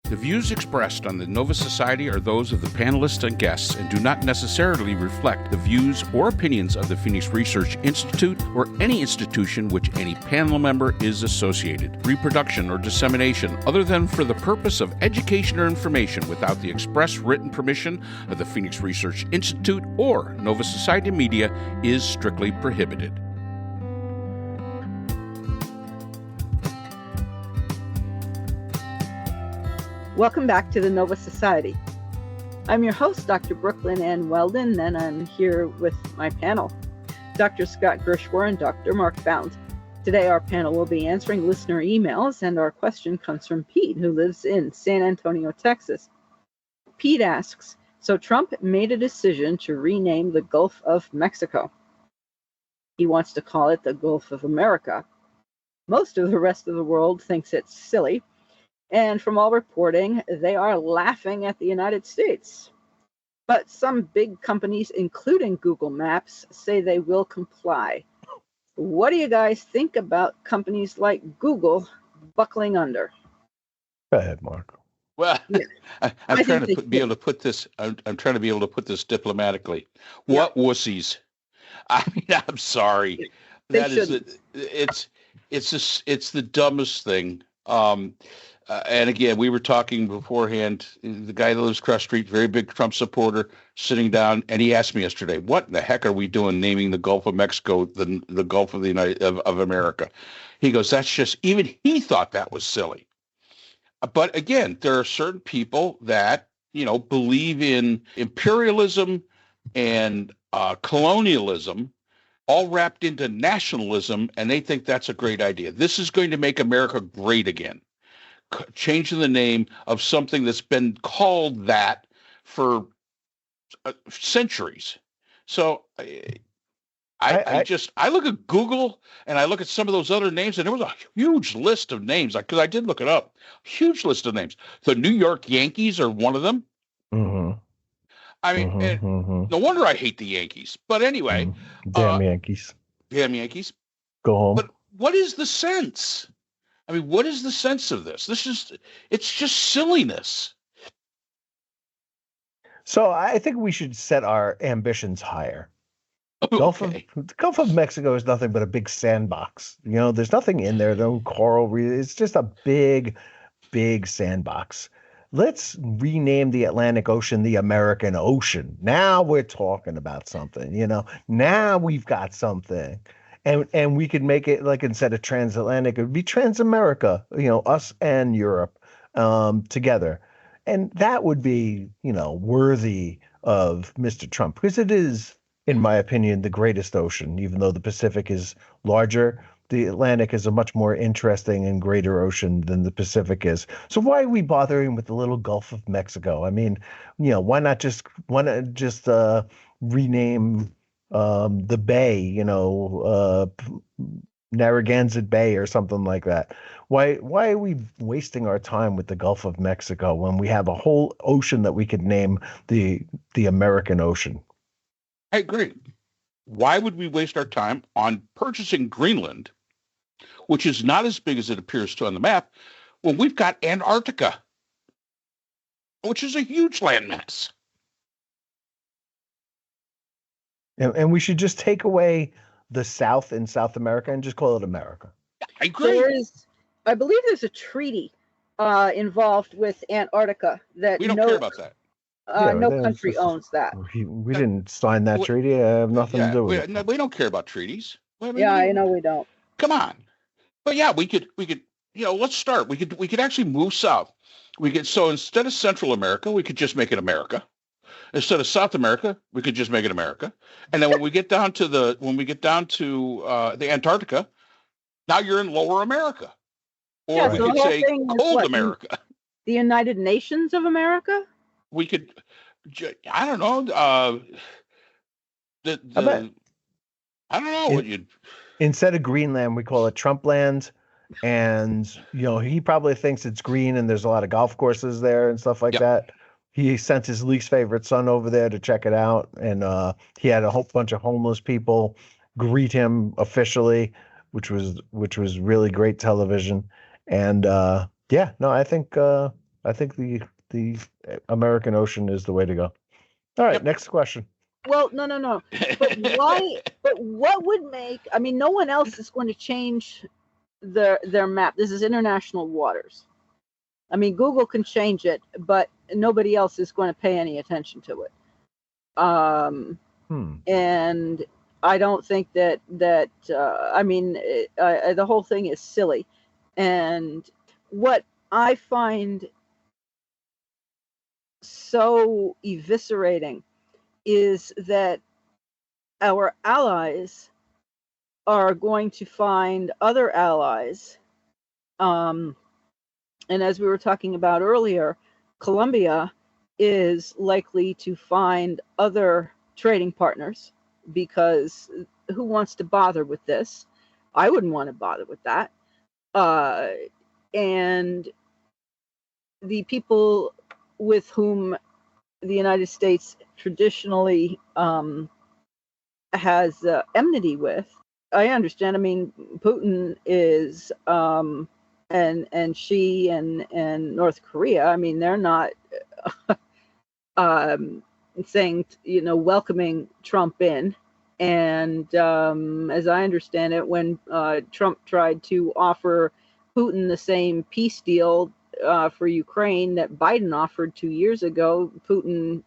The views expressed on the Nova Society are those of the panelists and guests and do not necessarily reflect the views or opinions of the Phoenix Research Institute or any institution which any panel member is associated. Reproduction or dissemination other than for the purpose of education or information without the express written permission of the Phoenix Research Institute or Nova Society Media is strictly prohibited. Welcome back to the Nova Society. I'm your host, Dr. Brooklyn Ann Weldon, and I'm here with my panel, Dr. Scott Gershwar and Dr. Mark Bound. Today, our panel will be answering listener emails, and our question comes from Pete, who lives in San Antonio, Texas. Pete asks, so Trump made a decision to rename the Gulf of Mexico. He wants to call it the Gulf of America. Most of the rest of the world thinks it's silly. And from all reporting, they are laughing at the United States. But some big companies, including Google Maps, say they will comply. What do you guys think about companies like Google buckling under? Go ahead, Mark. Well, yeah. I'm trying to be able to put this. I'm trying to be able to put this diplomatically. What wussies? I mean, I'm sorry. That is, it's the dumbest thing. And again, we were talking beforehand, the guy that lives across the street, very big Trump supporter, sitting down, and he asked me yesterday, what in the heck are we doing naming the Gulf of Mexico the Gulf of of America? He goes, that's just, even he thought that was silly. But again, there are certain people that, believe in imperialism and colonialism all wrapped into nationalism, and they think that's a great idea. This is going to make America great again. Changing the name of something that's been called that for centuries. So I look at Google and I look at some of those other names, and there was a huge list of names, because I did look it up. Huge list of names. The New York Yankees are one of them. Mm-hmm. I mean, no wonder I hate the Yankees. But anyway, damn Yankees. Damn Yankees. Go home. But what is the sense? I mean, what is the sense of this? It's just silliness. So I think we should set our ambitions higher. Okay. The Gulf of Mexico is nothing but a big sandbox. There's nothing in there, no coral reef. It's just a big, big sandbox. Let's rename the Atlantic Ocean the American Ocean. Now we're talking about something, Now we've got something. And we could make it, like, instead of transatlantic, it would be Transamerica, us and Europe together. And that would be, worthy of Mr. Trump, because it is, in my opinion, the greatest ocean. Even though the Pacific is larger, the Atlantic is a much more interesting and greater ocean than the Pacific is. So why are we bothering with the little Gulf of Mexico? I mean, why not just rename the bay, Narragansett Bay or something like that? Why are we wasting our time with the Gulf of Mexico when we have a whole ocean that we could name the American Ocean? I agree. Why would we waste our time on purchasing Greenland, which is not as big as it appears to on the map, when we've got Antarctica, which is a huge landmass? And we should just take away the South in South America and just call it America. I agree. I believe there's a treaty involved with Antarctica that we don't care about that. No country owns that. We didn't sign that treaty. I have nothing to do with it. We don't care about treaties. I know we don't. Come on. But yeah, we could, let's start. We could actually move south. So instead of Central America, we could just make it America. Instead of South America, we could just make it America. And then when we get down to the Antarctica, now you're in Lower America. Or we could say Cold America. The United Nations of America? We could, I don't know. I don't know what you'd. Instead of Greenland, we call it Trump land. And, he probably thinks it's green and there's a lot of golf courses there and stuff like that. He sent his least favorite son over there to check it out, and he had a whole bunch of homeless people greet him officially, which was really great television. And I think I think the American ocean is the way to go. All right, next question. Well, no. But why? But what would make? I mean, no one else is going to change their map. This is international waters. I mean, Google can change it, but nobody else is going to pay any attention to it. And I don't think that I mean, the whole thing is silly. And what I find so eviscerating is that our allies are going to find other allies. And as we were talking about earlier, Colombia is likely to find other trading partners, because who wants to bother with this? I wouldn't want to bother with that. And the people with whom the United States traditionally has enmity with, I understand. I mean, Putin is and Xi and North Korea. I mean, they're not saying, welcoming Trump in. And as I understand it, when Trump tried to offer Putin the same peace deal for Ukraine that Biden offered 2 years ago, Putin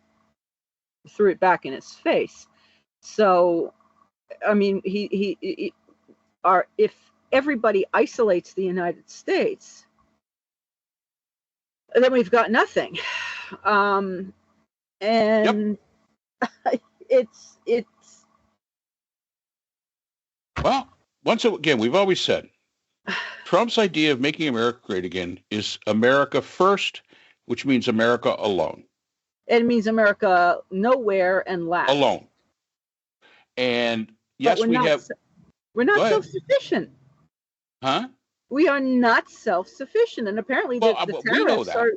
threw it back in his face. So, I mean, if everybody isolates the United States, then we've got nothing. And it's well, once again, we've always said Trump's idea of making America great again is America first, which means America alone. It means America nowhere and last. Alone. And yes, we're not self-sufficient. Huh? We are not self-sufficient, and apparently the tariffs are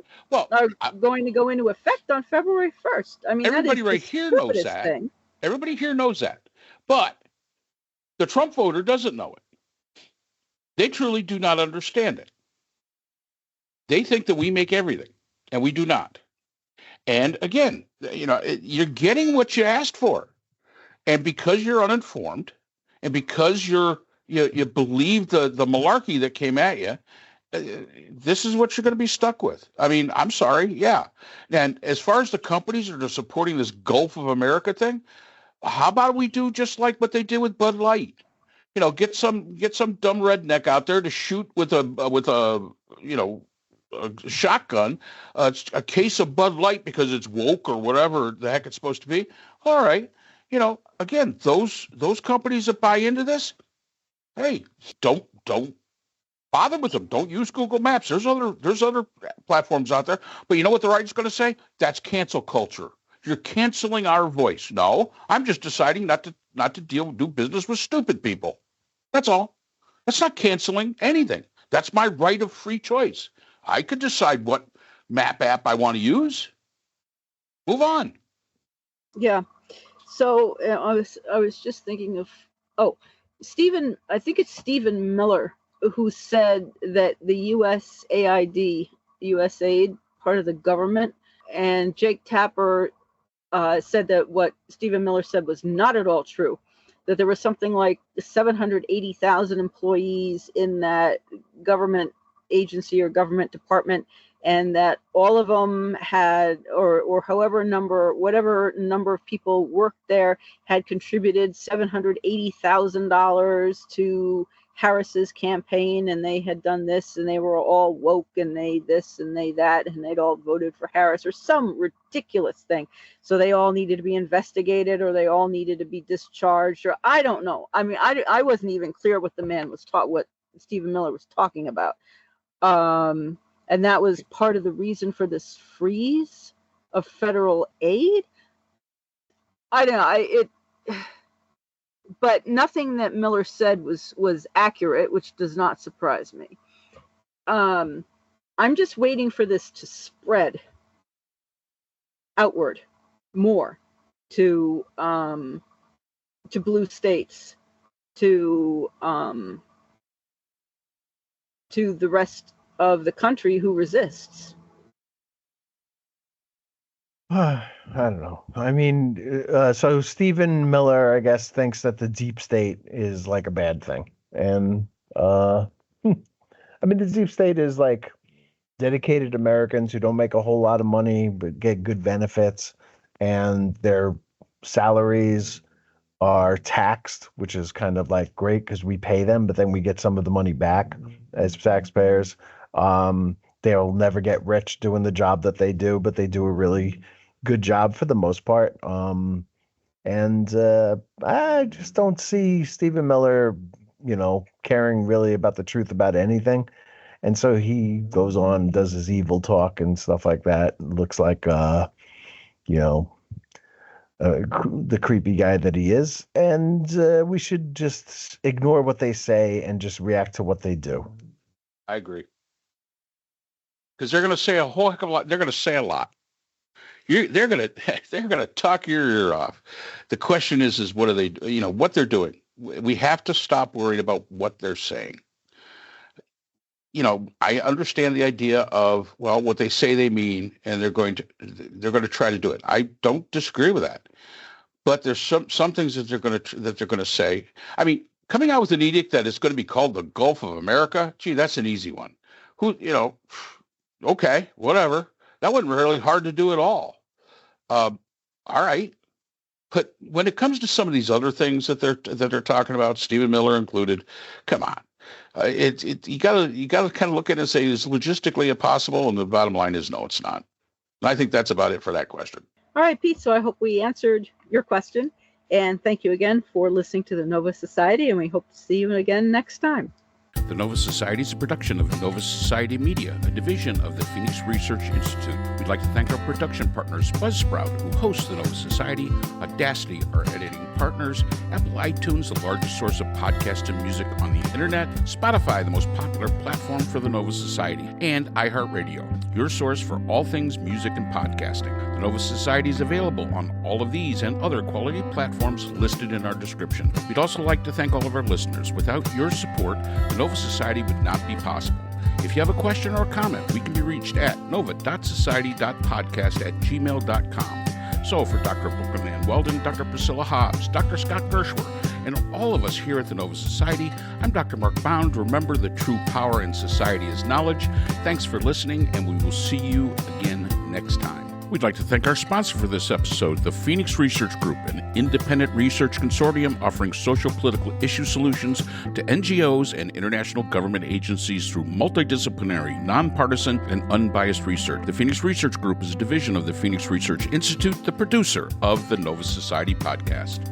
going to go into effect on February 1st. I mean, everybody right here knows that. Thing. Everybody here knows that. But the Trump voter doesn't know it. They truly do not understand it. They think that we make everything, and we do not. And again, you're getting what you asked for. And because you're uninformed, and because you believe the malarkey that came at you, this is what you're going to be stuck with. I mean, I'm sorry. Yeah. And as far as the companies that are supporting this Gulf of America thing, how about we do just like what they did with Bud Light? Get some dumb redneck out there to shoot with a shotgun, a case of Bud Light because it's woke or whatever the heck it's supposed to be. All right. Again, those companies that buy into this, hey, don't bother with them. Don't use Google Maps. There's other platforms out there. But you know what the right's going to say? That's cancel culture. You're canceling our voice. No, I'm just deciding not to do business with stupid people. That's all. That's not canceling anything. That's my right of free choice. I could decide what map app I want to use. Move on. Yeah. So I was just thinking of Stephen. I think it's Stephen Miller who said that the USAID, part of the government, and Jake Tapper said that what Stephen Miller said was not at all true. That there was something like 780,000 employees in that government agency or government department, and that all of them had, or whatever number of people worked there, had contributed $780,000 to Harris's campaign, and they had done this, and they were all woke, and they this and they that, and they'd all voted for Harris or some ridiculous thing. So they all needed to be investigated, or they all needed to be discharged, or I don't know. I mean, I wasn't even clear what the man was what Stephen Miller was talking about. And that was part of the reason for this freeze of federal aid. I don't know. But nothing that Miller said was accurate, which does not surprise me. I'm just waiting for this to spread outward more to blue states, to the rest of the country who resists. I don't know. I mean, so Stephen Miller, I guess, thinks that the deep state is like a bad thing. And I mean, the deep state is like dedicated Americans who don't make a whole lot of money but get good benefits, and their salaries are taxed, which is kind of like great because we pay them, but then we get some of the money back as taxpayers. They'll never get rich doing the job that they do, but they do a really good job for the most part. And I just don't see Stephen Miller, caring really about the truth about anything. And so he goes on, does his evil talk and stuff like that. Looks like, the creepy guy that he is. And we should just ignore what they say and just react to what they do. I agree. Because they're going to say a whole heck of a lot. They're going to say a lot. They're going to talk your ear off. The question is what are they? What they're doing. We have to stop worrying about what they're saying. I understand the idea of, well, what they say they mean, and they're going to try to do it. I don't disagree with that, but there's some things that they're going to say. I mean, coming out with an edict that is going to be called the Gulf of America, gee, that's an easy one. Okay, whatever. That wasn't really hard to do at all. All right. But when it comes to some of these other things that they're talking about, Stephen Miller included, come on. You gotta kind of look at it and say, is logistically impossible? And the bottom line is, no, it's not. And I think that's about it for that question. All right, Pete. So I hope we answered your question. And thank you again for listening to the Nova Society. And we hope to see you again next time. The Nova Society is a production of Nova Society Media, a division of the Phoenix Research Institute. We'd like to thank our production partners, Buzzsprout, who hosts the Nova Society, Audacity, our editing partners, Apple iTunes, the largest source of podcasts and music on the internet, Spotify, the most popular platform for the Nova Society, and iHeartRadio, your source for all things music and podcasting. The Nova Society is available on all of these and other quality platforms listed in our description. We'd also like to thank all of our listeners. Without your support, the Nova Society would not be possible. If you have a question or a comment, we can be reached at nova.society.podcast@gmail.com. So for Dr. Brooklyn Ann Weldon, Dr. Priscilla Hobbs, Dr. Scott Gershwer, and all of us here at the Nova Society, I'm Dr. Mark Bound. Remember, the true power in society is knowledge. Thanks for listening, and we will see you again next time. We'd like to thank our sponsor for this episode, the Phoenix Research Group, an independent research consortium offering social political issue solutions to NGOs and international government agencies through multidisciplinary, nonpartisan, and unbiased research. The Phoenix Research Group is a division of the Phoenix Research Institute, the producer of the Nova Society podcast.